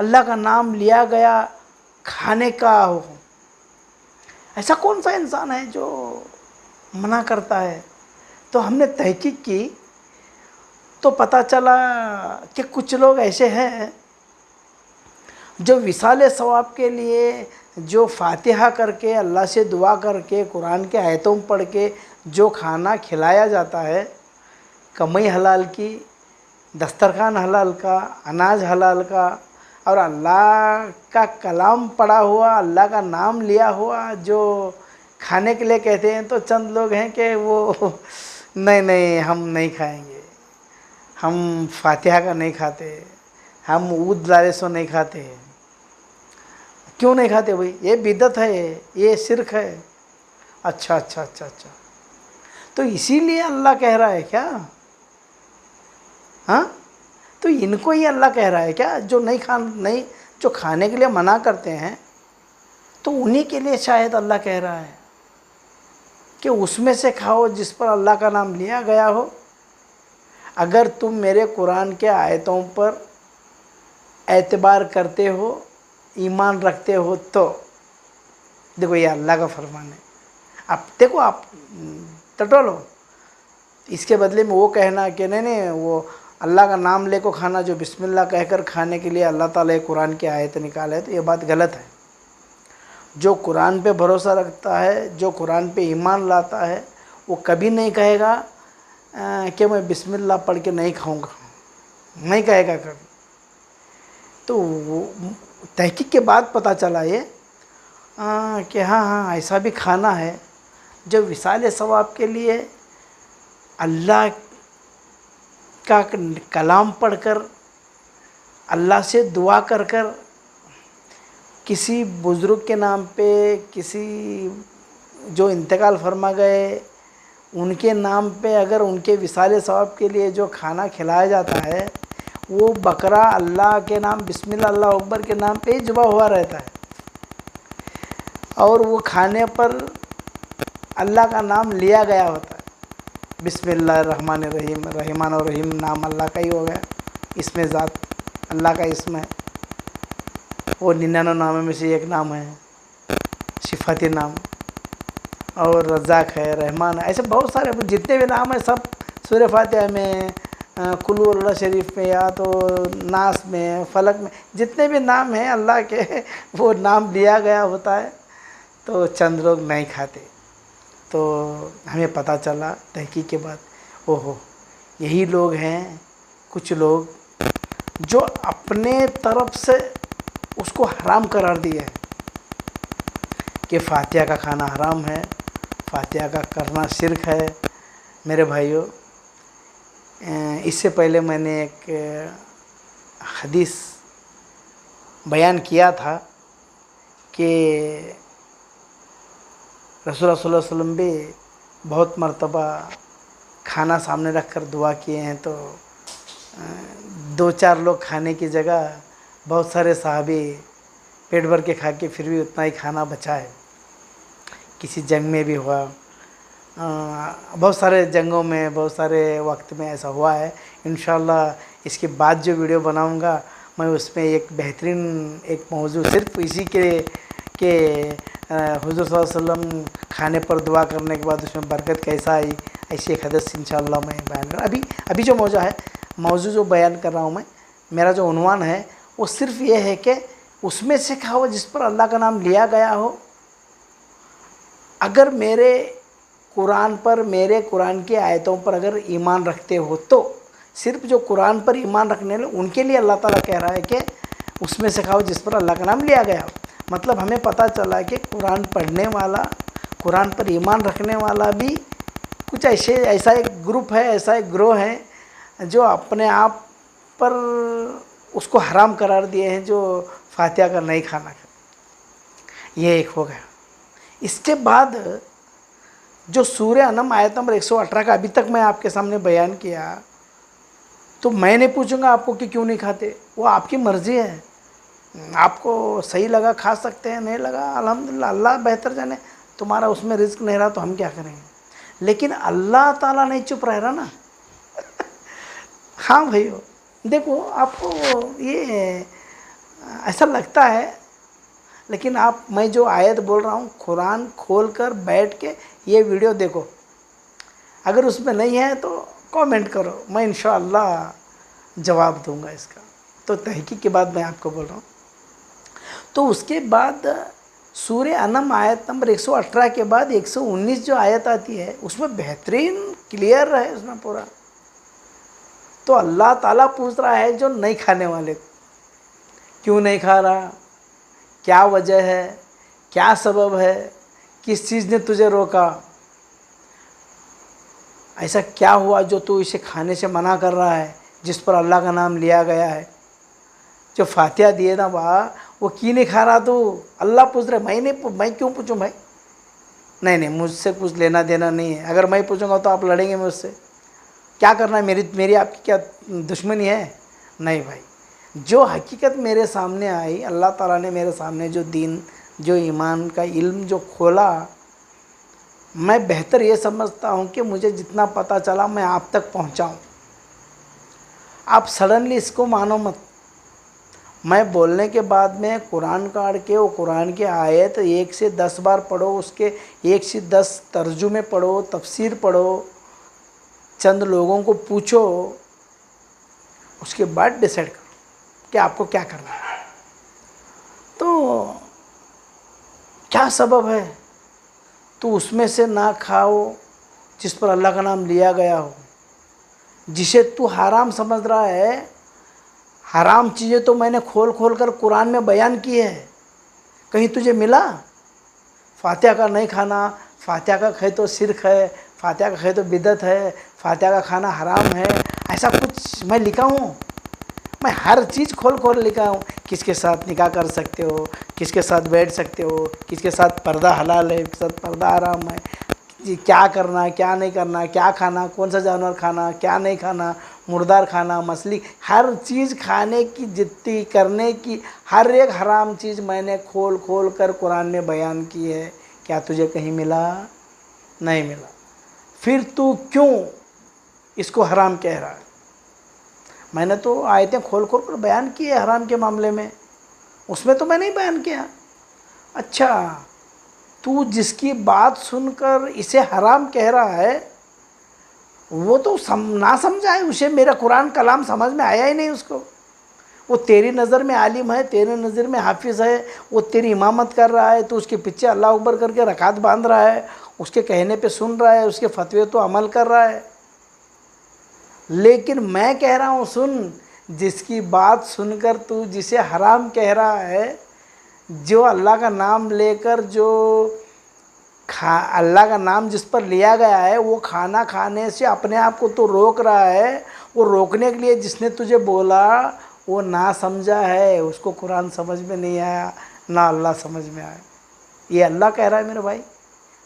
اللہ کا نام لیا گیا کھانے کا ہو، ایسا کون سا انسان ہے جو منع کرتا ہے؟ تو ہم نے تحقیق کی تو پتہ چلا کہ کچھ لوگ ایسے ہیں جو وصال ثواب کے لیے جو فاتحہ کر کے اللہ سے دعا کر کے قرآن کے آیتوں پڑھ کے جو کھانا کھلایا جاتا ہے، کمائی حلال کی، دسترخوان حلال کا، اناج حلال کا، اور اللہ کا کلام پڑھا ہوا، اللہ کا نام لیا ہوا جو کھانے کے لیے کہتے ہیں، تو چند لوگ ہیں کہ وہ نہیں ہم نہیں کھائیں گے، ہم فاتحہ کا نہیں کھاتے، ہم عود لارے سو نہیں کھاتے۔ کیوں نہیں کھاتے بھائی؟ یہ بدعت ہے، یہ شرک ہے۔ اچھا، تو اسی لیے اللہ کہہ رہا ہے کیا؟ ہاں، تو ان کو یہ اللہ کہہ رہا ہے کیا جو جو کھانے کے لیے منع کرتے ہیں؟ تو انہی کے لیے شاید اللہ کہہ رہا ہے کہ اس میں سے کھاؤ جس پر اللہ کا نام لیا گیا ہو۔ اگر تم میرے قرآن کے آیتوں پر اعتبار کرتے ہو، ایمان رکھتے ہو، تو دیکھو یہ اللہ کا فرمان ہے۔ اب دیکھو آپ ٹٹولو، اس کے بدلے میں وہ کہنا کہ نہیں وہ اللہ کا نام لے کو کھانا، جو بسم اللہ کہہ کر کھانے کے لیے اللہ تعالیٰ قرآن کی آیت نکالے ہے، تو یہ بات غلط ہے۔ جو قرآن پہ بھروسہ رکھتا ہے، جو قرآن پہ ایمان لاتا ہے، وہ کبھی نہیں کہے گا کہ میں بسم اللہ پڑھ کے نہیں کھاؤں گا، نہیں کہے گا کبھی۔ تو تحقیق کے بعد پتہ چلا یہ کہ ہاں ایسا بھی کھانا ہے جو وصال ثواب کے لیے اللہ کا کلام پڑھ کر، اللہ سے دعا کر کر، کسی بزرگ کے نام پہ، کسی جو انتقال فرما گئے ان کے نام پہ، اگر ان کے وصال ثواب کے لیے جو کھانا کھلایا جاتا ہے، وہ بکرا اللہ کے نام، بسم اللہ اللہ اکبر کے نام پہ ہی ذبح ہوا رہتا ہے، اور وہ کھانے پر اللہ کا نام لیا گیا ہوتا ہے۔ بسم اللہ الرحمن الرحیم، رحمان اور رحیم نام اللہ کا ہی ہو گیا، اس میں ذات اللہ کا اسم ہے، وہ 99 ناموں میں سے ایک نام ہے، صفاتی نام، اور رزاق ہے، رحمان ہے، ایسے بہت سارے جتنے بھی نام ہیں سب سورہ فاتحہ میں، قل هو اللہ شریف میں، یا تو ناس میں، فلق میں، جتنے بھی نام ہیں اللہ کے وہ نام لیا گیا ہوتا ہے۔ تو چند لوگ نہیں کھاتے، تو ہمیں پتہ چلا تحقیق کے بعد، یہی لوگ ہیں کچھ لوگ جو اپنے طرف سے اس کو حرام قرار دیا ہے کہ فاتحہ کا کھانا حرام ہے، فاتحہ کا کرنا شرک ہے۔ میرے بھائیوں، اس سے پہلے میں نے ایک حدیث بیان کیا تھا کہ رسول اللہ صلی اللہ علیہ وسلم بھی بہت مرتبہ کھانا سامنے رکھ کر دعا کیے ہیں، تو 2-4 لوگ کھانے کی جگہ بہت سارے صحابی پیٹ بھر کے کھا کے پھر بھی اتنا ہی کھانا بچا ہے۔ کسی جنگ میں بھی ہوا، بہت سارے جنگوں میں، بہت سارے وقت میں ایسا ہوا ہے۔ انشاءاللہ اس کے بعد جو ویڈیو بناؤں گا میں اس میں ایک بہترین ایک موضوع صرف اسی کے کہ حضور صلی اللہ علیہ وسلم کھانے پر دعا کرنے کے بعد اس میں برکت کیسا آئی، ایسی ایک حدیث انشاءاللہ میں بیان کروں۔ ابھی جو موضوع جو بیان کر رہا ہوں میں، میرا جو عنوان ہے وہ صرف یہ ہے کہ اس میں سے کھاؤ جس پر اللہ کا نام لیا گیا ہو۔ اگر میرے قرآن پر، میرے قرآن کی آیتوں پر اگر ایمان رکھتے ہو، تو صرف جو قرآن پر ایمان رکھنے لیں ان کے لیے اللہ تعالیٰ کہہ رہا ہے کہ اس میں سے کھاؤ جس پر اللہ کا نام لیا گیا ہو۔ مطلب ہمیں پتہ چلا کہ قرآن پڑھنے والا، قرآن پر ایمان رکھنے والا بھی کچھ ایسا ایک گروپ ہے، ایسا ایک گروہ ہے جو اپنے آپ پر اس کو حرام قرار دیے ہیں، جو فاتحہ کا نہیں کھانا کھاتے۔ یہ ایک ہو گیا۔ اس کے بعد جو سورہ انعام آیت نمبر 118 کا ابھی تک میں آپ کے سامنے بیان کیا، تو میں نہیں پوچھوں گا آپ کو کہ کیوں نہیں کھاتے، وہ آپ کی مرضی ہے، آپ کو صحیح لگا کھا سکتے ہیں، نہیں لگا الحمدللہ، اللہ بہتر جانے، تمہارا اس میں رزق نہیں رہا تو ہم کیا کریں گے، لیکن اللہ تعالیٰ نہیں چپ رہ رہا نا۔ ہاں بھائیو، دیکھو آپ کو یہ ایسا لگتا ہے، لیکن میں جو آیت بول رہا ہوں قرآن کھول کر بیٹھ کے یہ ویڈیو دیکھو، اگر اس میں نہیں ہے تو کامنٹ کرو، میں انشاءاللہ جواب دوں گا اس کا. تو تحقیق کے بعد میں آپ کو بول رہا ہوں. تو اس کے بعد سورہ انعام آیت نمبر 118 کے بعد 119 جو آیت آتی ہے اس میں بہترین کلیئر ہے اس میں پورا. تو اللہ تعالیٰ پوچھ رہا ہے جو نہیں کھانے والے کیوں نہیں کھا رہا، کیا وجہ ہے، کیا سبب ہے، کس چیز نے تجھے روکا، ایسا کیا ہوا جو تو اسے کھانے سے منع کر رہا ہے جس پر اللہ کا نام لیا گیا ہے. جو فاتحہ دیے نا وہ کی نہیں کھا رہا تو اللہ پوچھ رہے، میں کیوں پوچھوں بھائی؟ نہیں مجھ سے کچھ لینا دینا نہیں ہے. اگر میں پوچھوں گا تو آپ لڑیں گے مجھ سے. کیا کرنا ہے، میری آپ کی کیا دشمنی ہے؟ نہیں بھائی، جو حقیقت میرے سامنے آئی، اللہ تعالیٰ نے میرے سامنے جو دین، جو ایمان کا علم جو کھولا، میں بہتر یہ سمجھتا ہوں کہ مجھے جتنا پتہ چلا میں آپ تک پہنچاؤں. آپ سڈنلی اس کو مانو مت. میں بولنے کے بعد میں قرآن کاٹ کے وہ قرآن کی آیت 1 سے 10 بار پڑھو، اس کے 1 سے 10 ترجمے پڑھو، تفسیر پڑھو، چند لوگوں کو پوچھو، اس کے بعد ڈیسائیڈ کرو کہ آپ کو کیا کرنا ہے. تو کیا سبب ہے تو اس میں سے نہ کھاؤ جس پر اللہ کا نام لیا گیا ہو، جسے تو حرام سمجھ رہا ہے. حرام چیزیں تو میں نے کھول کر قرآن میں بیان کی ہے. کہیں تجھے ملا فاتحہ کا نہیں کھانا، فاتحہ کا کھائے تو شرک ہے، فاتحہ کا کھائے تو بدعت ہے، فاتحہ کا کھانا حرام ہے، ایسا کچھ میں لکھا ہوں؟ میں ہر چیز کھول لکھا ہوں. کس کے ساتھ نکاح کر سکتے ہو، کس کے ساتھ بیٹھ سکتے ہو، کس کے ساتھ پردہ حلال ہے، کس کے ساتھ پردہ حرام ہے، کیا کرنا کیا نہیں کرنا، کیا کھانا، کون سا جانور کھانا، کیا نہیں کھانا، مردار کھانا، مچھلی، ہر چیز کھانے کی، جتنی کرنے کی، ہر ایک حرام چیز میں نے کھول کر قرآن میں بیان کی ہے. کیا تجھے کہیں ملا؟ نہیں ملا. پھر تو کیوں اس کو حرام کہہ رہا ہے؟ میں نے تو آیتیں کھول کر بیان کی ہے حرام کے معاملے میں، اس میں تو میں نہیں بیان کیا. اچھا، تو جس کی بات سن کر اسے حرام کہہ رہا ہے وہ تو نہ سمجھا ہے، اسے میرا قرآن کلام سمجھ میں آیا ہی نہیں اس کو. وہ تیری نظر میں عالم ہے، تیری نظر میں حافظ ہے، وہ تیری امامت کر رہا ہے، تو اس کے پیچھے اللہ اکبر کر کے رکعت باندھ رہا ہے، اس کے کہنے پہ سن رہا ہے، اس کے فتوے تو عمل کر رہا ہے. لیکن میں کہہ رہا ہوں سن، جس کی بات سن کر تو جسے حرام کہہ رہا ہے، جو اللہ کا نام لے کر جو اللہ کا نام جس پر لیا گیا ہے وہ کھانا کھانے سے اپنے آپ کو تو روک رہا ہے. وہ روکنے کے لیے جس نے تجھے بولا وہ نہ سمجھا ہے، اس کو قرآن سمجھ میں نہیں آیا، نہ اللہ سمجھ میں آیا. یہ اللہ کہہ رہا ہے میرے بھائی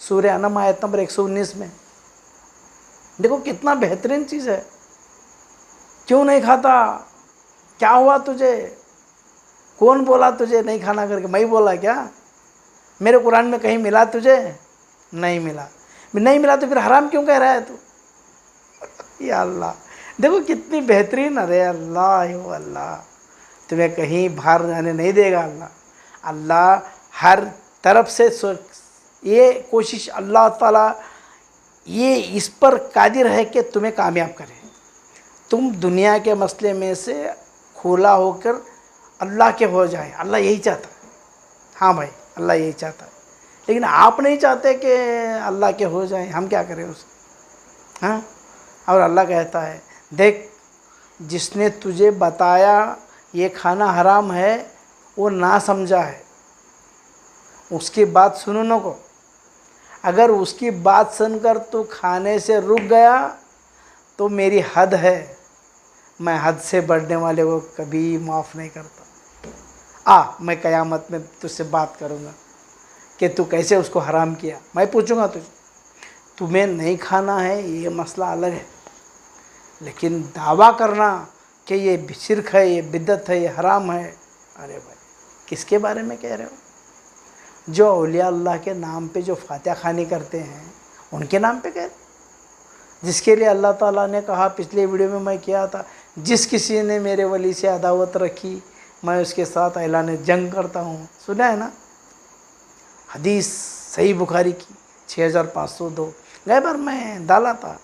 سورہ انعام آیت نمبر 119 میں. دیکھو کتنا بہترین چیز ہے. کیوں نہیں کھاتا؟ کیا ہوا تجھے؟ کون بولا تجھے نہیں کھانا کر کے؟ میں بولا کیا؟ میرے قرآن میں کہیں ملا تجھے؟ نہیں ملا. نہیں ملا تو پھر حرام کیوں کہہ رہا ہے تو؟ یا اللہ، دیکھو کتنی بہترین. ارے اللہ تمہیں کہیں باہر جانے نہیں دے گا. اللہ ہر طرف سے یہ کوشش اللہ تعالیٰ یہ اس پر قادر ہے کہ تمہیں کامیاب کرے. تم دنیا کے مسئلے میں سے کھلا ہو کر اللہ کے ہو جائیں. اللہ یہی چاہتا ہے. ہاں بھائی، اللہ یہی چاہتا ہے، لیکن آپ نہیں چاہتے کہ اللہ کے ہو جائیں. ہم کیا کریں اسے؟ ہاں. اور اللہ کہتا ہے دیکھ، جس نے تجھے بتایا یہ کھانا حرام ہے وہ نہ سمجھا ہے، اس کی بات سنو نہ کو. اگر اس کی بات سن کر تو کھانے سے رک گیا تو میری حد ہے، میں حد سے بڑھنے والے کو کبھی معاف نہیں کرتا. میں قیامت میں تجھ سے بات کروں گا کہ تو کیسے اس کو حرام کیا. میں پوچھوں گا تمہیں نہیں کھانا ہے یہ مسئلہ الگ ہے، لیکن دعویٰ کرنا کہ یہ شرک ہے، یہ بدعت ہے، یہ حرام ہے، ارے بھائی کس کے بارے میں کہہ رہے ہو؟ جو اولیاء اللہ کے نام پہ جو فاتحہ خوانی کرتے ہیں ان کے نام پہ کہہ رہے، جس کے لیے اللہ تعالیٰ نے کہا پچھلے ویڈیو میں کیا تھا، جس کسی نے میرے ولی سے عداوت رکھی میں اس کے ساتھ اعلان جنگ کرتا ہوں. سنا ہے نا حدیث صحیح بخاری کی 6502. گئے بار میں ڈالا تھا,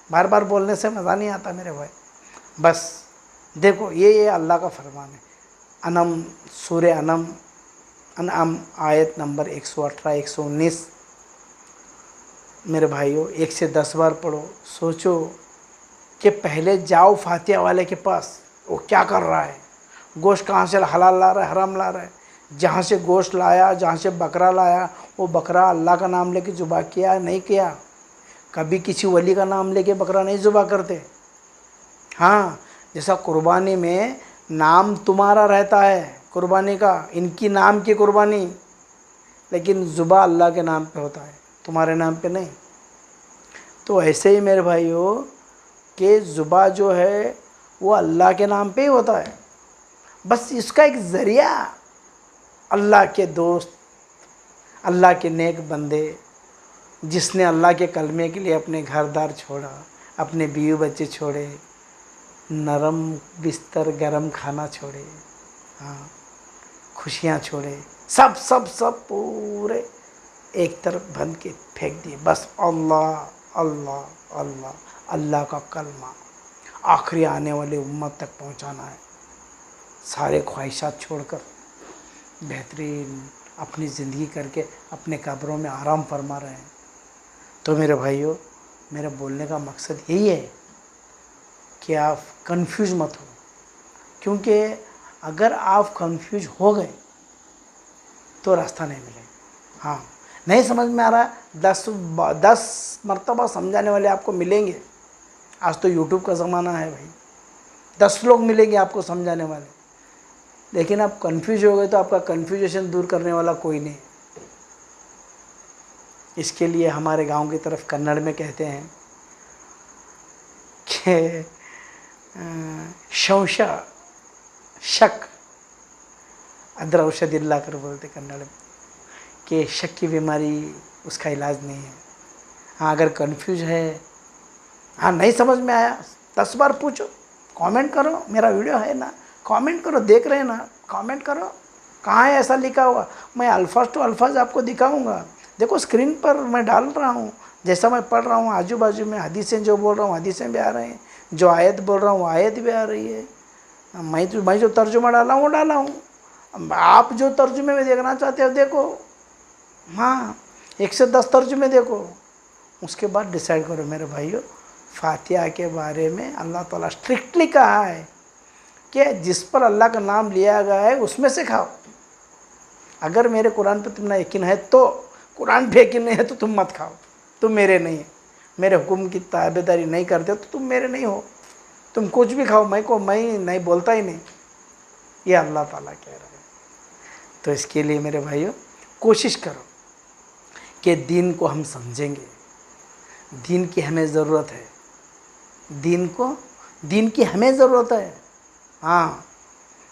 بار بار بولنے سے مزہ نہیں آتا میرے بھائی. بس دیکھو یہ اللہ کا فرمان ہے. انم سورہ انعام آیت نمبر 118 119. میرے بھائیو 1 سے 10 بار پڑھو. سوچو کہ پہلے جاؤ فاتحہ والے کے پاس, وہ کیا کر رہا ہے, گوشت کہاں سے حلال لا رہا ہے حرام لا رہا ہے. جہاں سے گوشت لایا, جہاں سے بکرا لایا, وہ بکرا اللہ کا نام لے کے ذبح کیا نہیں کیا. کبھی کسی ولی کا نام لے کے بکرا نہیں ذبح کرتے. ہاں جیسا قربانی میں نام تمہارا رہتا ہے قربانی کا, ان کی نام کی قربانی, لیکن ذبح اللہ کے نام پہ ہوتا ہے, تمہارے نام پہ نہیں. تو ایسے ہی میرے بھائیو کہ ذبح جو ہے وہ اللہ کے نام پہ ہی ہوتا ہے. بس اس کا ایک ذریعہ اللہ کے دوست, اللہ کے نیک بندے, جس نے اللہ کے کلمے کے لیے اپنے گھر دار چھوڑا, اپنے بیوی بچے چھوڑے, نرم بستر گرم کھانا چھوڑے, ہاں خوشیاں چھوڑے, سب سب سب پورے ایک طرف بند کے پھینک دیے. بس اللہ اللہ اللہ, اللہ کا کلمہ آخری آنے والی امت تک پہنچانا ہے. سارے خواہشات چھوڑ کر بہترین اپنی زندگی کر کے اپنے قبروں میں آرام فرما رہے ہیں. تو میرے بھائیو میرے بولنے کا مقصد یہی ہے کہ آپ کنفیوز مت ہو, کیونکہ اگر آپ کنفیوز ہو گئے تو راستہ نہیں ملے گا. ہاں نہیں سمجھ میں آ رہا ہے, 10 مرتبہ سمجھانے والے آپ کو ملیں گے. آج تو یوٹیوب کا زمانہ ہے بھائی, 10 لوگ ملیں گے آپ کو سمجھانے والے, لیکن آپ کنفیوز ہو گئے تو آپ کا کنفیوژن دور کرنے والا کوئی نہیں. اس کے لیے ہمارے گاؤں کی طرف کنڑ میں کہتے ہیں کہ شوشا شک ادر اوشدھی اللہ کر بولتے کنڑ میں, کہ شک کی بیماری اس کا علاج نہیں ہے. ہاں اگر کنفیوز ہے, ہاں نہیں سمجھ میں آیا, 10 بار پوچھو, کامنٹ کرو, میرا ویڈیو ہے نا, کامنٹ کرو, دیکھ رہے ہیں نا, کامنٹ کرو, کہاں ہے ایسا لکھا ہوا. میں الفاظ تو الفاظ آپ کو دکھاؤں گا. دیکھو اسکرین پر میں ڈال رہا ہوں, جیسا میں پڑھ رہا ہوں آجو بازو میں حدیثیں جو بول رہا ہوں حدیثیں بھی آ رہے ہیں, جو آیت بول رہا ہوں وہ آیت بھی آ رہی ہے. میں جو ترجمہ ڈالا ہوں وہ ڈالا ہوں, آپ جو ترجمے میں دیکھنا چاہتے ہو دیکھو. ہاں 1 سے 10 ترجمے دیکھو, اس کے بعد ڈیسائیڈ کرو. میرے بھائیو فاتحہ کے بارے میں اللہ تعالیٰ اسٹرکٹلی کہا ہے کہ جس پر اللہ کا نام لیا گیا ہے اس میں سے کھاؤ. اگر میرے قرآن پہ تمہیں یقین ہے تو, قرآن پہ یقین نہیں ہے تو تم مت کھاؤ, تم میرے نہیں ہیں. میرے حکم کی تابعداری نہیں کرتے تو تم میرے نہیں ہو. تم کچھ بھی کھاؤ, میں نہیں بولتا ہی نہیں. یہ اللہ تعالیٰ کہہ رہے ہیں. تو اس کے لیے میرے بھائیو کوشش کرو کہ دین کو ہم سمجھیں گے. دین کی ہمیں ضرورت ہے, دین کی ہمیں ضرورت ہے. ہاں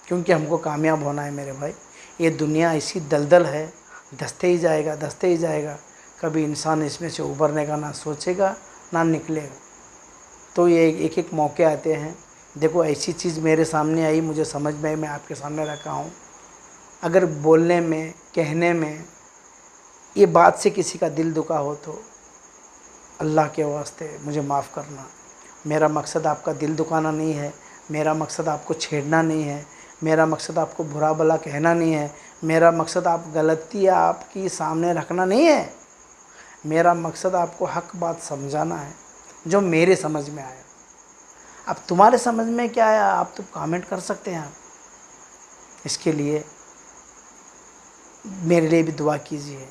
کیونکہ ہم کو کامیاب ہونا ہے میرے بھائی. یہ دنیا ایسی دلدل ہے, دھستے ہی جائے گا دھستے ہی جائے گا. کبھی انسان اس میں سے ابھرنے کا نہ سوچے گا نہ نکلے گا. تو یہ ایک ایک موقع آتے ہیں. دیکھو ایسی چیز میرے سامنے آئی, مجھے سمجھ میں آئی, میں آپ کے سامنے رکھا ہوں. اگر بولنے میں کہنے میں یہ بات سے کسی کا دل دکھا ہو تو اللہ کے واسطے مجھے معاف کرنا. میرا مقصد آپ کا دل دکھانا نہیں ہے, میرا مقصد آپ کو چھیڑنا نہیں ہے, میرا مقصد آپ کو برا بھلا کہنا نہیں ہے, میرا مقصد آپ غلطی آپ کی سامنے رکھنا نہیں ہے. میرا مقصد آپ کو حق بات سمجھانا ہے جو میرے سمجھ میں آیا. اب تمہارے سمجھ میں کیا آیا آپ تو کامنٹ کر سکتے ہیں. اس کے لیے میرے لیے بھی دعا کیجیے,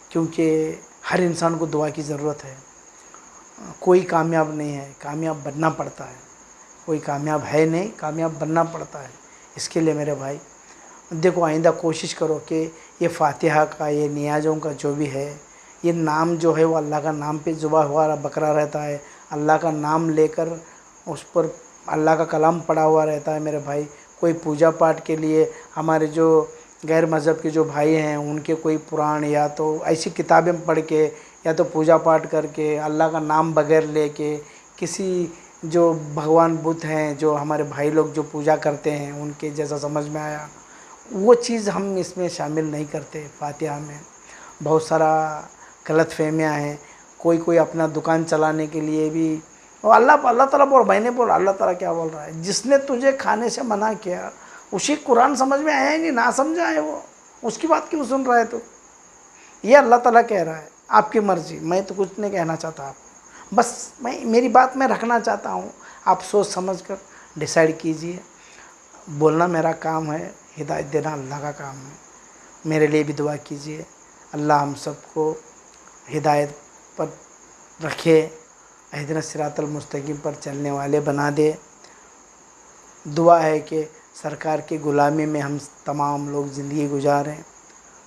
کیونکہ ہر انسان کو دعا کی ضرورت ہے. کوئی کامیاب نہیں ہے, کامیاب بننا پڑتا ہے. کوئی کامیاب ہے نہیں, کامیاب بننا پڑتا ہے. اس کے لیے میرے بھائی دیکھو آئندہ کوشش کرو کہ یہ فاتحہ کا, یہ نیازوں کا جو بھی ہے, یہ نام جو ہے وہ اللہ کا نام پہ ذبح ہوا بکرا رہتا ہے. اللہ کا نام لے کر اس پر اللہ کا کلام پڑا ہوا رہتا ہے میرے بھائی. کوئی پوجا پاٹ کے لیے ہمارے جو غیر مذہب کے جو بھائی ہیں ان کے کوئی پران یا تو ایسی کتابیں پڑھ کے یا تو پوجا پاٹ کر کے اللہ کا نام بغیر لے کے کسی جو بھگوان بدھ ہیں، جو ہمارے بھائی لوگ جو پوجا کرتے ہیں، ان کے جیسا سمجھ میں آیا وہ چیز ہم اس میں شامل نہیں کرتے۔ فاتحہ میں بہت سارا غلط فہمیاں ہیں، کوئی اپنا دکان چلانے کے لیے بھی اللہ تعالیٰ بول، میں نے بولا اللہ تعالیٰ کیا بول رہا ہے، جس نے تجھے کھانے سے منع کیا اسی قرآن سمجھ میں آیا ہی نہیں، نہ سمجھا ہے وہ، اس کی بات کیوں سن رہا ہے تو؟ یہ اللہ تعالیٰ کہہ رہا ہے، آپ کی مرضی، میں تو کچھ نہیں کہنا چاہتا آپ کو، بس میری بات میں رکھنا چاہتا ہوں، آپ سوچ سمجھ کر ڈیسائیڈ کیجئے۔ بولنا میرا کام ہے، ہدایت دینا اللہ کا کام ہے۔ میرے لیے بھی دعا کیجئے، اللہ ہم سب کو ہدایت پر رکھے، اہدنا الصراط المستقیم پر چلنے والے بنا دے۔ دعا ہے کہ سرکار کی غلامی میں ہم تمام لوگ زندگی گزاریں۔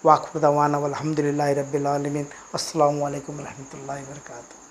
وآخر دعوانا والحمد للہ رب العالمین۔ السلام علیکم ورحمۃ اللہ وبرکاتہ۔